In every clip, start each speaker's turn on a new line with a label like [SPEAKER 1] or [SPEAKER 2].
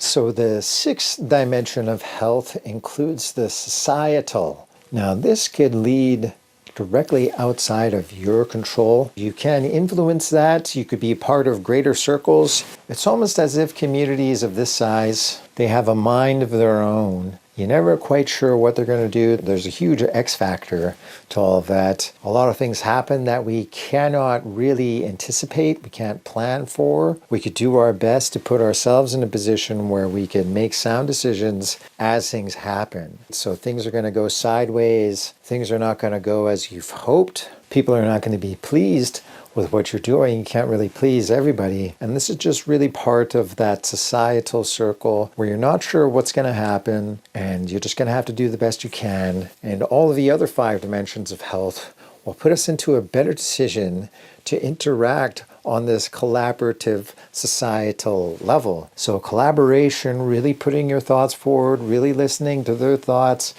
[SPEAKER 1] So the sixth dimension of health includes the societal. Now this could lead directly outside of your control. You can influence that. You could be part of greater circles. It's almost as if communities of this size, they have a mind of their own. You're never quite sure what they're going to do. There's a huge X factor to all of that. A lot of things happen that we cannot really anticipate, we can't plan for. We could do our best to put ourselves in a position where we can make sound decisions as things happen. So things are going to go sideways. Things are not going to go as you've hoped. People are not going to be pleased with what you're doing. You can't really please everybody. And this is just really part of that societal circle where you're not sure what's going to happen and you're just going to have to do the best you can. And all of the other 5 dimensions of health will put us into a better decision to interact on this collaborative societal level. So collaboration, really putting your thoughts forward, really listening to their thoughts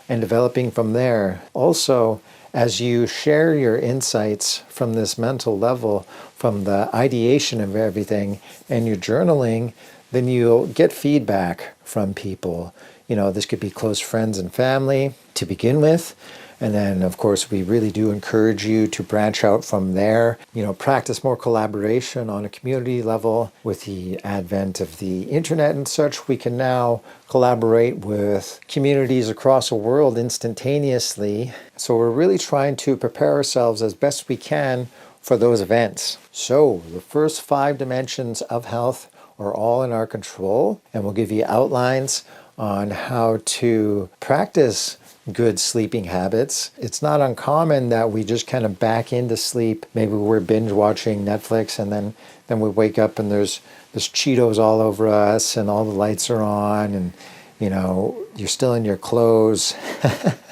[SPEAKER 1] and developing from there. Also, as you share your insights from this mental level, from the ideation of everything and your journaling, then you'll get feedback from people. You know, this could be close friends and family to begin with. And then, of course, we really do encourage you to branch out from there. You know, practice more collaboration on a community level. With the advent of the internet and such, we can now collaborate with communities across the world instantaneously. So we're really trying to prepare ourselves as best we can for those events. So the first 5 dimensions of health are all in our control, and we'll give you outlines on how to practice good sleeping habits. It's not uncommon that we just kind of back into sleep. Maybe we're binge watching Netflix and then we wake up and there's Cheetos all over us and all the lights are on and you know, you're still in your clothes.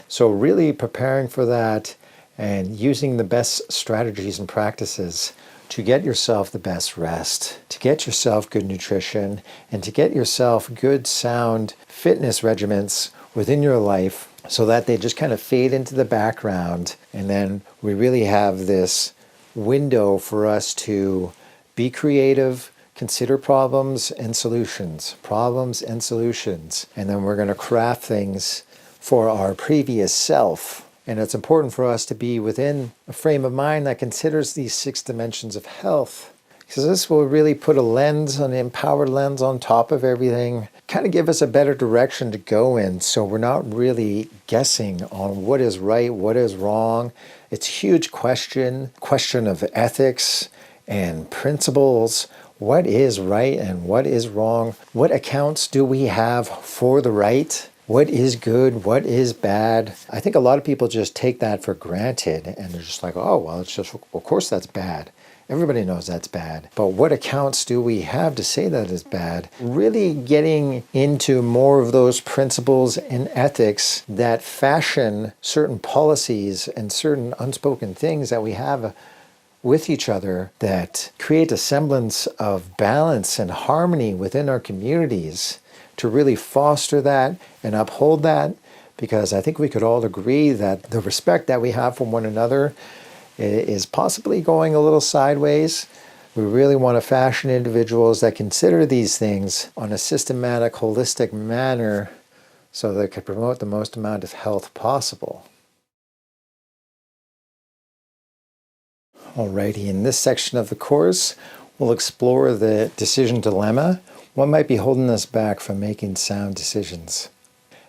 [SPEAKER 1] So really preparing for that and using the best strategies and practices to get yourself the best rest, to get yourself good nutrition, and to get yourself good sound fitness regimens within your life so that they just kind of fade into the background. And then we really have this window for us to be creative, consider problems and solutions. And then we're going to craft things for our previous self. And it's important for us to be within a frame of mind that considers these 6 dimensions of health, because this will really put a lens, an empowered lens on top of everything, kind of give us a better direction to go in, so we're not really guessing on what is right, what is wrong. It's a huge question of ethics and principles. What is right and what is wrong? What accounts do we have for the right? What is good? What is bad? I think a lot of people just take that for granted and they're just like, oh, well, it's just, of course that's bad. Everybody knows that's bad. But what accounts do we have to say that is bad? Really getting into more of those principles and ethics that fashion certain policies and certain unspoken things that we have with each other that create a semblance of balance and harmony within our communities, to really foster that and uphold that, because I think we could all agree that the respect that we have for one another is possibly going a little sideways. We really want to fashion individuals that consider these things on a systematic, holistic manner so that it could promote the most amount of health possible. Alrighty, in this section of the course, we'll explore the decision dilemma. What might be holding us back from making sound decisions?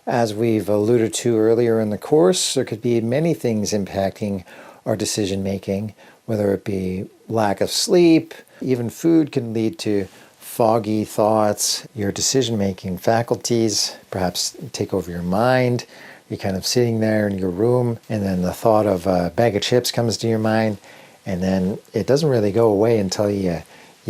[SPEAKER 1] As we've alluded to earlier in the course, there could be many things impacting our decision making, whether it be lack of sleep, even food can lead to foggy thoughts. Your decision making faculties perhaps take over your mind. You're kind of sitting there in your room and then the thought of a bag of chips comes to your mind, and then it doesn't really go away until you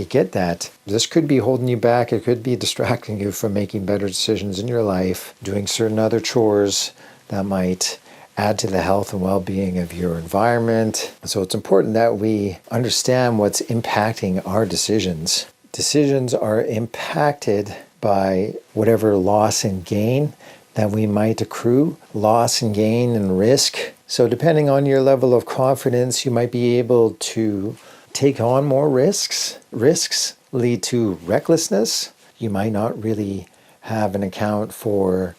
[SPEAKER 1] get that. This could be holding you back. It could be distracting you from making better decisions in your life, doing certain other chores that might add to the health and well-being of your environment. So it's important that we understand what's impacting our decisions. Decisions are impacted by whatever loss and gain that we might accrue, loss and gain and risk. So depending on your level of confidence, you might be able to take on more risks. Risks lead to recklessness. You might not really have an account for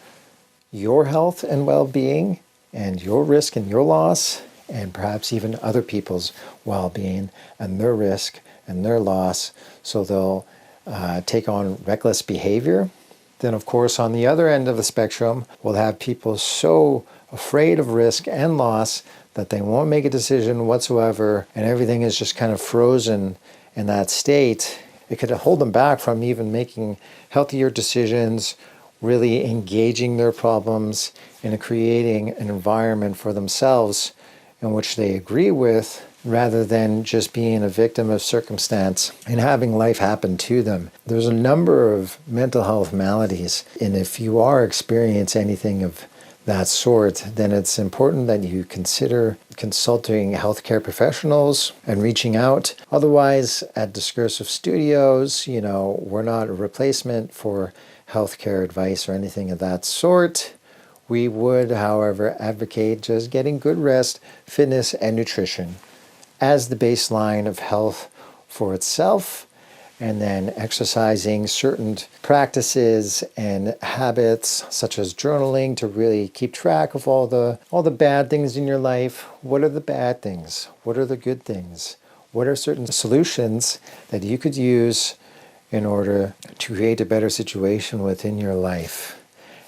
[SPEAKER 1] your health and well-being and your risk and your loss, and perhaps even other people's well-being and their risk and their loss. So they'll take on reckless behavior. Then, of course, on the other end of the spectrum, we'll have people so afraid of risk and loss that they won't make a decision whatsoever, and everything is just kind of frozen in that state. It could hold them back from even making healthier decisions, really engaging their problems, and creating an environment for themselves in which they agree with, rather than just being a victim of circumstance and having life happen to them. There's a number of mental health maladies, and if you are experiencing anything of that sort, then it's important that you consider consulting healthcare professionals and reaching out. Otherwise, at Discursive Studios, we're not a replacement for healthcare advice or anything of that sort. We would, however, advocate just getting good rest, fitness, and nutrition as the baseline of health for itself, and then exercising certain practices and habits such as journaling to really keep track of all the bad things in your life. What are the bad things? What are the good things? What are certain solutions that you could use in order to create a better situation within your life?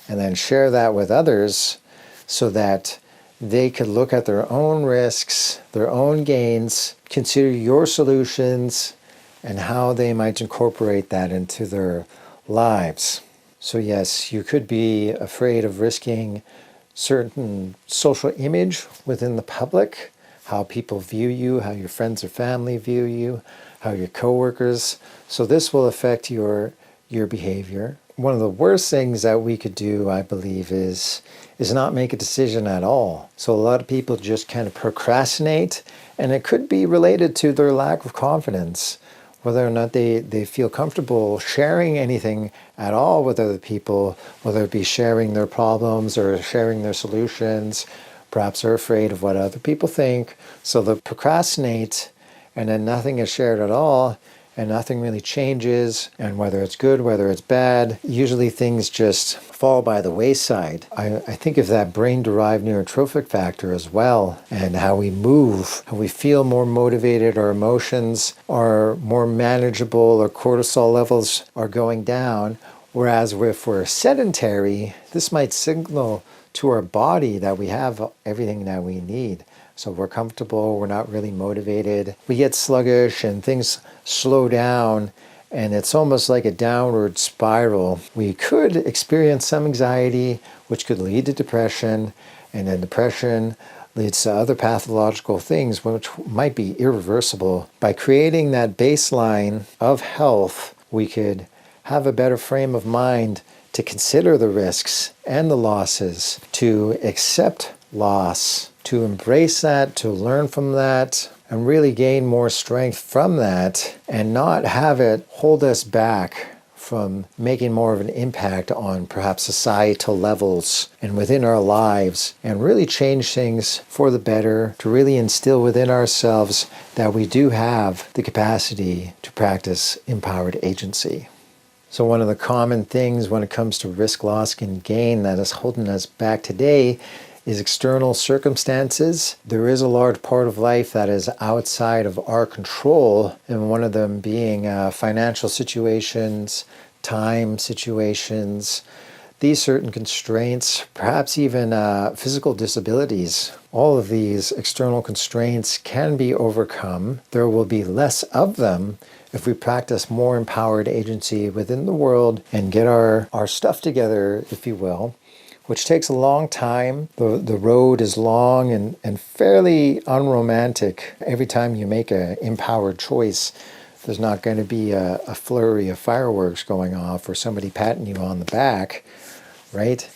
[SPEAKER 1] And then share that with others so that they could look at their own risks, their own gains, consider your solutions, and how they might incorporate that into their lives. So yes, you could be afraid of risking certain social image within the public, how people view you, how your friends or family view you, how your coworkers. So this will affect your behavior. One of the worst things that we could do, I believe, is not make a decision at all. So a lot of people just kind of procrastinate, and it could be related to their lack of confidence, whether or not they feel comfortable sharing anything at all with other people, whether it be sharing their problems or sharing their solutions. Perhaps they're afraid of what other people think, so they'll procrastinate, and then nothing is shared at all, and nothing really changes, and whether it's good, whether it's bad, usually things just fall by the wayside. I think of that brain-derived neurotrophic factor as well, and how we move, how we feel more motivated, our emotions are more manageable, our cortisol levels are going down, whereas if we're sedentary, this might signal to our body that we have everything that we need. So we're comfortable, we're not really motivated, we get sluggish and things slow down, and it's almost like a downward spiral. We could experience some anxiety, which could lead to depression, and then depression leads to other pathological things which might be irreversible. By creating that baseline of health, we could have a better frame of mind to consider the risks and the losses, to accept loss, to embrace that, to learn from that, and really gain more strength from that, and not have it hold us back from making more of an impact on perhaps societal levels and within our lives, and really change things for the better, to really instill within ourselves that we do have the capacity to practice empowered agency. So one of the common things when it comes to risk, loss, and gain that is holding us back today is external circumstances. There is a large part of life that is outside of our control, and one of them being financial situations, time situations, these certain constraints, perhaps even physical disabilities. All of these external constraints can be overcome. There will be less of them if we practice more empowered agency within the world and get our stuff together, if you will, which takes a long time. The road is long and fairly unromantic. Every time you make an empowered choice, there's not going to be a flurry of fireworks going off or somebody patting you on the back, right?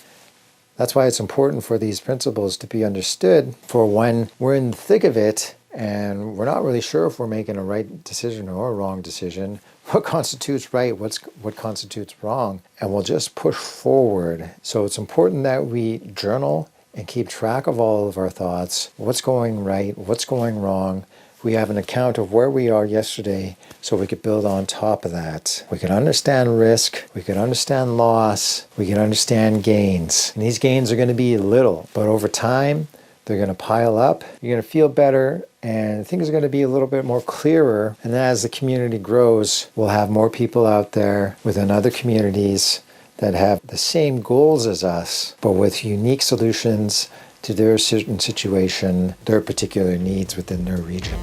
[SPEAKER 1] That's why it's important for these principles to be understood for when we're in the thick of it and we're not really sure if we're making a right decision or a wrong decision. What constitutes right? What constitutes wrong? And we'll just push forward. So it's important that we journal and keep track of all of our thoughts. What's going right? What's going wrong? We have an account of where we are yesterday, so we could build on top of that. We could understand risk, we could understand loss, we could understand gains. And these gains are going to be little, but over time, they're going to pile up. You're going to feel better, and things are going to be a little bit more clearer. And as the community grows, we'll have more people out there within other communities that have the same goals as us, but with unique solutions to their certain situation, their particular needs within their region.